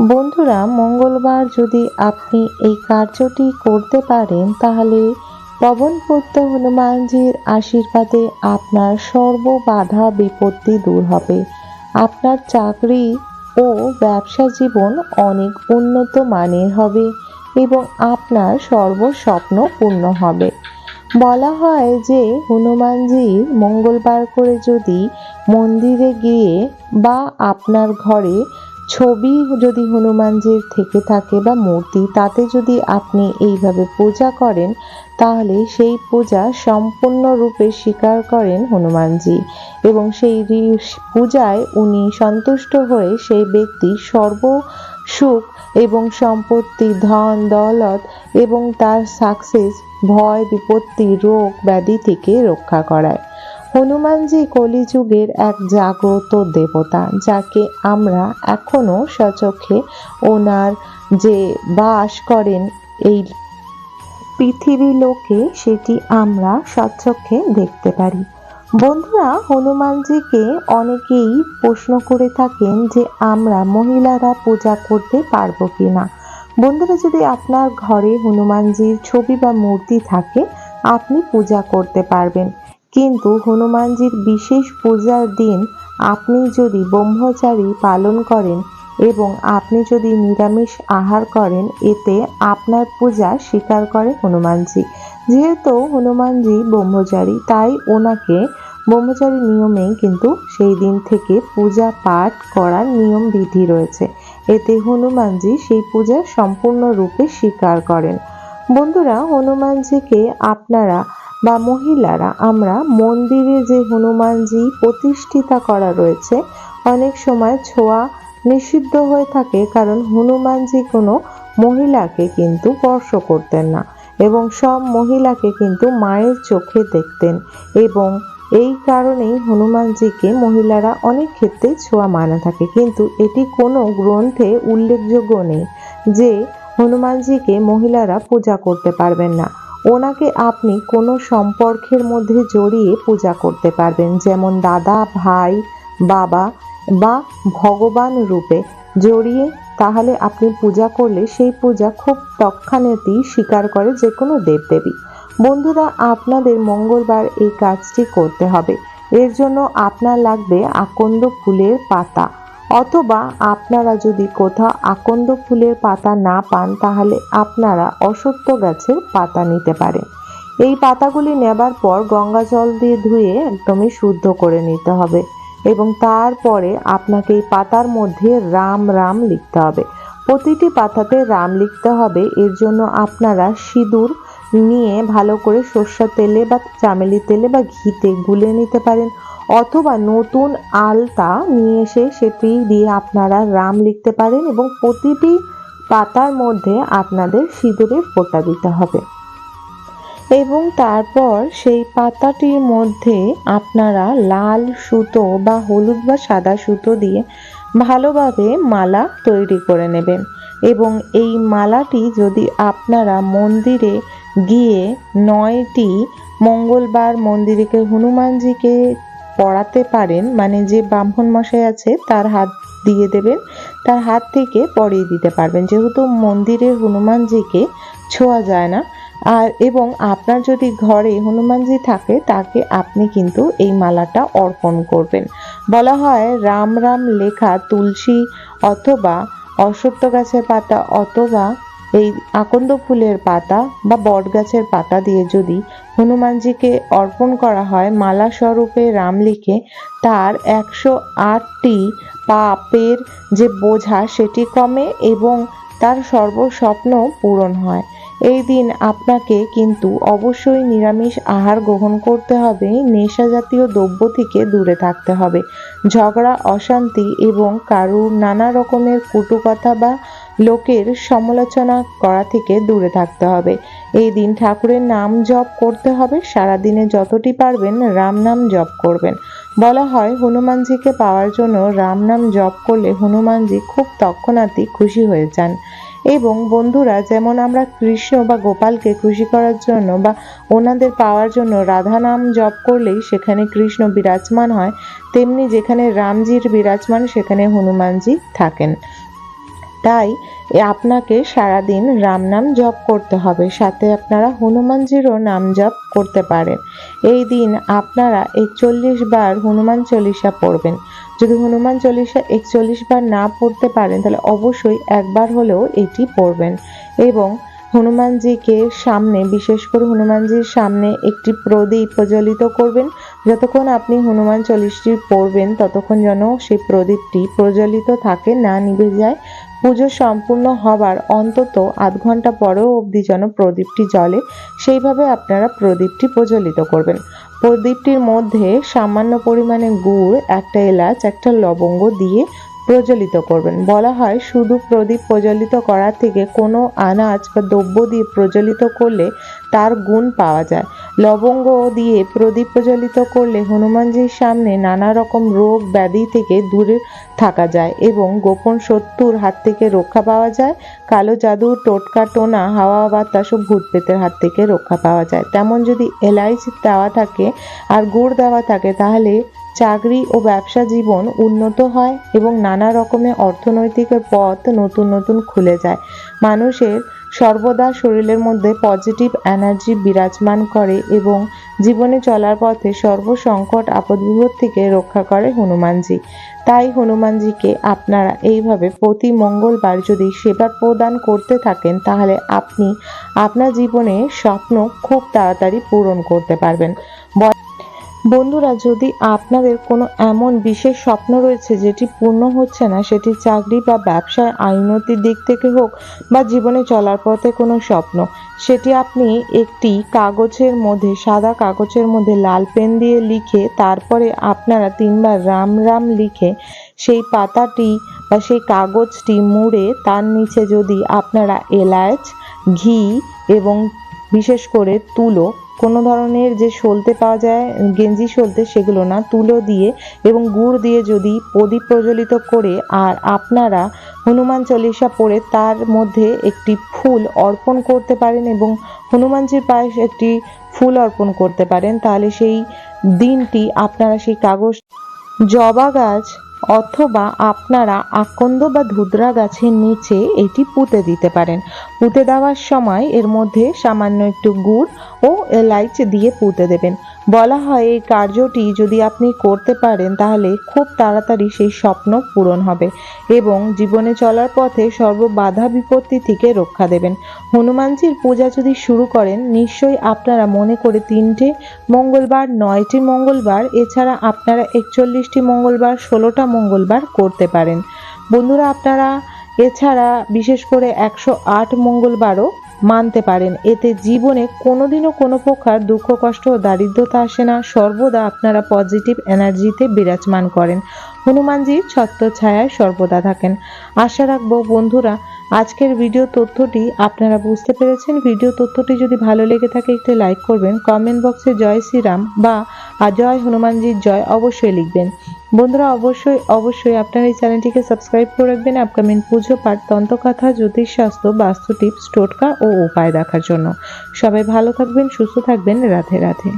বন্ধুরা, মঙ্গলবার যদি আপনি এই কার্যটি করতে পারেন তাহলে পবনপুত্র হনুমানজির আশীর্বাদে আপনার সর্ব বাধা বিপত্তি দূর হবে। আপনার চাকরি ও ব্যবসা জীবন অনেক উন্নত মানের হবে এবং আপনার সর্ব স্বপ্ন পূর্ণ হবে। বলা হয় যে হনুমানজির মঙ্গলবার করে যদি মন্দিরে গিয়ে বা আপনার ঘরে ছবি যদি হনুমানজির থেকে থাকে বা মূর্তি, তাতে যদি আপনি এইভাবে পূজা করেন তাহলে সেই পূজা সম্পূর্ণরূপে স্বীকার করেন হনুমানজি এবং সেই পূজায় উনি সন্তুষ্ট হয়ে সেই ব্যক্তি সর্ব সুখ এবং সম্পত্তি, ধন দৌলত এবং তার সাকসেস, ভয় বিপত্তি, রোগ ব্যাধি থেকে রক্ষা করায়। হনুমানজি কলিযুগের এক জাগ্রত দেবতা, যাকে আমরা এখনো স্বচক্ষে ওনার যে বাস করেন এই পৃথিবী লোকে সেটি আমরা স্বচক্ষে দেখতে পারি। বন্ধুরা, হনুমানজিকে অনেকেই প্রশ্ন করে থাকেন যে আমরা মহিলারা পূজা করতে পারবো কিনা। বন্ধুরা, যদি আপনার ঘরে হনুমানজির ছবি বা মূর্তি থাকে আপনি পূজা করতে পারবেন, কিন্তু হনুমানজির বিশেষ পূজার দিন আপনি যদি ব্রহ্মচারী পালন করেন এবং আপনি যদি নিরামিষ আহার করেন, এতে আপনার পূজা স্বীকার করে হনুমানজি। যেহেতু হনুমানজি ব্রহ্মচারী, তাই ওনাকে ব্রহ্মচারী নিয়মেই কিন্তু সেই দিন থেকে পূজা পাঠ করার নিয়ম বিধি রয়েছে। এতে হনুমানজি সেই পূজা সম্পূর্ণরূপে স্বীকার করেন। বন্ধুরা, হনুমানজিকে আপনারা বা মহিলারা আমরা মন্দিরে যে হনুমানজি প্রতিষ্ঠিতা করা রয়েছে, অনেক সময় ছোঁয়া নিষিদ্ধ হয়ে থাকে, কারণ হনুমানজি কোনো মহিলাকে কিন্তু স্পর্শ করতেন না এবং সব মহিলাকে কিন্তু মায়ের চোখে দেখতেন এবং এই কারণেই হনুমানজিকে মহিলারা অনেক ক্ষেত্রে ছোঁয়া মানা থাকে, কিন্তু এটি কোনো গ্রন্থে উল্লেখযোগ্য নেই যে হনুমানজিকে মহিলারা পূজা করতে পারবেন না। ওনাকে আপনি কোনো সম্পর্কের মধ্যে জড়িয়ে পূজা করতে পারবেন, যেমন দাদা, ভাই, বাবা বা ভগবান রূপে জড়িয়ে, তাহলে আপনি পূজা করলে সেই পূজা খুব তৎক্ষণাৎই স্বীকার করে যে কোনো দেবদেবী। বন্ধুরা, আপনাদের মঙ্গলবার এই কাজটি করতে হবে। এর জন্য আপনার লাগবে আকন্দ ফুলের পাতা, অথবা আপনারা যদি কোথাও আকন্দ ফুলের পাতা না পান তাহলে আপনারা অশ্বত্থ গাছের পাতা নিতে পারেন। এই পাতাগুলি নেবার পর গঙ্গা জল দিয়ে ধুয়ে একদমই শুদ্ধ করে নিতে হবে এবং তারপরে আপনাকে এই পাতার মধ্যে রাম রাম লিখতে হবে। প্রতিটি পাতাতে রাম লিখতে হবে। এর জন্য আপনারা সিঁদুর নিয়ে ভালো করে সরষের তেলে বা চামেলি তেলে বা ঘিতে গুলে নিতে পারেন, অথবা নতুন আলতা নিয়ে এসে সেটি দিয়ে আপনারা রাম লিখতে পারেন এবং প্রতিটি পাতার মধ্যে আপনাদের সিঁদুরের ফোঁটা দিতে হবে এবং তারপর সেই পাতাটির মধ্যে আপনারা লাল সুতো বা হলুদ বা সাদা সুতো দিয়ে ভালোভাবে মালা তৈরি করে নেবেন এবং এই মালাটি যদি আপনারা মন্দিরে গিয়ে 9টি মঙ্গলবার মন্দিরে হনুমানজিকে পড়াতে পারেন, মানে যে ব্রাহ্মণ মশাই আছে তার হাত দিয়ে দেবেন, তার হাত থেকে পরিয়ে দিতে পারবেন, যেহেতু মন্দিরের হনুমানজিকে ছোঁয়া যায় না। আর এবং আপনার যদি ঘরে হনুমানজি থাকে তাকে আপনি কিন্তু এই মালাটা অর্পণ করবেন। বলা হয় রাম রাম লেখা তুলসী অথবা অশ্বত্থ গাছের পাতা অথবা এই আকন্দ ফুলের পাতা বা বট গাছের পাতা দিয়ে যদি হনুমানজিকে অর্পণ করা হয় মালা স্বরূপে রাম লিখে, তার 108টি পাপের যে বোঝা সেটি কমে এবং তার সর্বস্বপ্ন পূরণ হয়। এই দিন আপনাকে কিন্তু অবশ্যই নিরামিষ আহার গ্রহণ করতে হবে, নেশা জাতীয় দ্রব্য থেকে দূরে থাকতে হবে, ঝগড়া অশান্তি এবং কারুর নানা রকমের কটু কথা বা লোকের সমালোচনা করা থেকে দূরে থাকতে হবে। এই দিন ঠাকুরের নাম জপ করতে হবে, সারাদিনে যতটি পারবেন রাম নাম জপ করবেন। বলা হয় হনুমানজিকে পাওয়ার জন্য রাম নাম জপ করলে হনুমানজি খুব তৎক্ষণাৎই খুশি হয়ে যান। এবং বন্ধুরা, যেমন আমরা কৃষ্ণ বা গোপালকে খুশি করার জন্য বা ওনাদের পাওয়ার জন্য রাধা নাম জপ করলেই সেখানে কৃষ্ণ বিরাজমান হয়, তেমনি যেখানে রামজির বিরাজমান সেখানে হনুমানজি থাকেন। তাই আপনাকে সারাদিন রাম নাম জপ করতে হবে, সাথে আপনারা হনুমানজিরও নাম জপ করতে পারেন। এই দিন আপনারা 41 বার হনুমান চল্লিশা পড়বেন। যদি হনুমান চল্লিশা 41 বার না পড়তে পারেন তাহলে অবশ্যই একবার হলেও এটি পড়বেন এবং হনুমানজিকে সামনে, বিশেষ করে হনুমানজির সামনে একটি প্রদীপ প্রজ্বলিত করবেন। যতক্ষণ আপনি হনুমান চল্লিশটি পড়বেন ততক্ষণ যেন সেই প্রদীপটি প্রজ্বলিত থাকে, না নিভে যায়। পুজো সম্পূর্ণ হবার অন্তত আধ ঘন্টা পরেও অবধি যেন প্রদীপটি জ্বলে, সেইভাবে আপনারা প্রদীপটি প্রজ্বলিত করবেন। প্রদীপটির মধ্যে সামান্য পরিমাণে গুড়, একটা এলাচ, একটা লবঙ্গ দিয়ে প্রজ্বলিত করবেন। বলা হয় শুধু প্রদীপ প্রজ্বলিত করার থেকে কোনো আনাজ বা দ্রব্য দিয়ে প্রজ্বলিত করলে তার গুণ পাওয়া যায়। লবঙ্গ দিয়ে প্রদীপ প্রজ্বলিত করলে হনুমানজির সামনে নানা রকম রোগ ব্যাধি থেকে দূরে থাকা যায় এবং গোপন শত্রুর হাত থেকে রক্ষা পাওয়া যায়। কালো জাদু, টোটকা, টোনা, হাওয়া বাতাস ও ভূত প্রেতের হাত থেকে রক্ষা পাওয়া যায়। তেমন যদি এলাইচি দেওয়া থাকে আর গুড় দেওয়া থাকে তাহলে চাকরি ও ব্যবসা জীবন উন্নত হয় এবং নানা রকমের অর্থনৈতিক পথ নতুন নতুন খুলে যায়। মানুষের সর্বদা শরীরের মধ্যে পজিটিভ এনার্জি বিরাজমান করে এবং জীবনে চলার পথে সর্বসংকট আপদ বিপদ থেকে রক্ষা করে হনুমানজি। তাই হনুমানজিকে আপনারা এইভাবে প্রতি মঙ্গলবার যদি সেবা প্রদান করতে থাকেন তাহলে আপনি আপনার জীবনে স্বপ্ন খুব তাড়াতাড়ি পূরণ করতে পারবেন। বন্ধুরা, যদি আপনাদের কোনো এমন বিশেষ স্বপ্ন রয়েছে যেটি পূর্ণ হচ্ছে না, সেটি চাকরি বা ব্যবসায় উন্নতির দিক থেকে হোক বা জীবনে চলার পথে কোনো স্বপ্ন, সেটি আপনি একটি কাগজের মধ্যে, সাদা কাগজের মধ্যে লাল পেন দিয়ে লিখে তারপরে আপনারা 3 বার রাম রাম লিখে সেই পাতাটি বা সেই কাগজটি মুড়ে তার নিচে যদি আপনারা এলাচ, ঘি এবং বিশেষ করে তুলো, কোনো ধরনের যে সলতে পাওয়া যায় গেঞ্জি সলতে, সেগুলো না, তুলো দিয়ে এবং গুড় দিয়ে যদি প্রদীপ প্রজ্বলিত করে আর আপনারা হনুমান চল্লিশা পড়ে তার মধ্যে একটি ফুল অর্পণ করতে পারেন এবং হনুমানজির পায়ে একটি ফুল অর্পণ করতে পারেন, তাহলে সেই দিনটি আপনারা সেই কাগজ জবা গাছ অথবা আপনারা আকন্দ বা ধুতরা গাছের নিচে এটি পুঁতে দিতে পারেন। পুঁতে দেওয়ার সময় এর মধ্যে সামান্য একটু গুড় ও এলাচ দিয়ে পুঁতে দেবেন। বলা হয় এই কার্যটি যদি আপনি করতে পারেন তাহলে খুব তাড়াতাড়ি সেই স্বপ্ন পূরণ হবে এবং জীবনে চলার পথে সর্ব বাধা বিপত্তি থেকে রক্ষা দেবেন। হনুমানজির পূজা যদি শুরু করেন নিশ্চয়ই আপনারা মনে করে 3টে মঙ্গলবার, 9টি মঙ্গলবার, এছাড়া আপনারা 41টি মঙ্গলবার, 16টা মঙ্গলবার করতে পারেন। বন্ধুরা, আপনারা এছাড়া বিশেষ করে 108 মঙ্গলবারও মানতে পারেন। এতে জীবনে কোনোদিনও কোনো প্রকার দুঃখ, কষ্ট ও দারিদ্রতা আসে না। সর্বদা আপনারা পজিটিভ এনার্জিতে বিরাজমান করেন, হনুমানজির ছত্রছায়ায় সর্বদা থাকেন। আশা রাখবো বন্ধুরা আজকের ভিডিও তথ্যটি আপনারা বুঝতে পেরেছেন। ভিডিও তথ্যটি যদি ভালো লেগে থাকে একটু লাইক করবেন, কমেন্ট বক্সে জয় শ্রীরাম বা জয় হনুমানজির জয় অবশ্যই লিখবেন। বন্ধুরা, অবশ্যই আপনারা এই চ্যানেলটিকে সাবস্ক্রাইব করে রাখবেন আপকামিং পুজো পাঠ, তন্ত্রকথা, জ্যোতিষশাস্ত্র, বাস্তু টিপস, টোটকা ও উপায় দেখার জন্য। সবাই ভালো থাকবেন, সুস্থ থাকবেন। রাধে রাধে।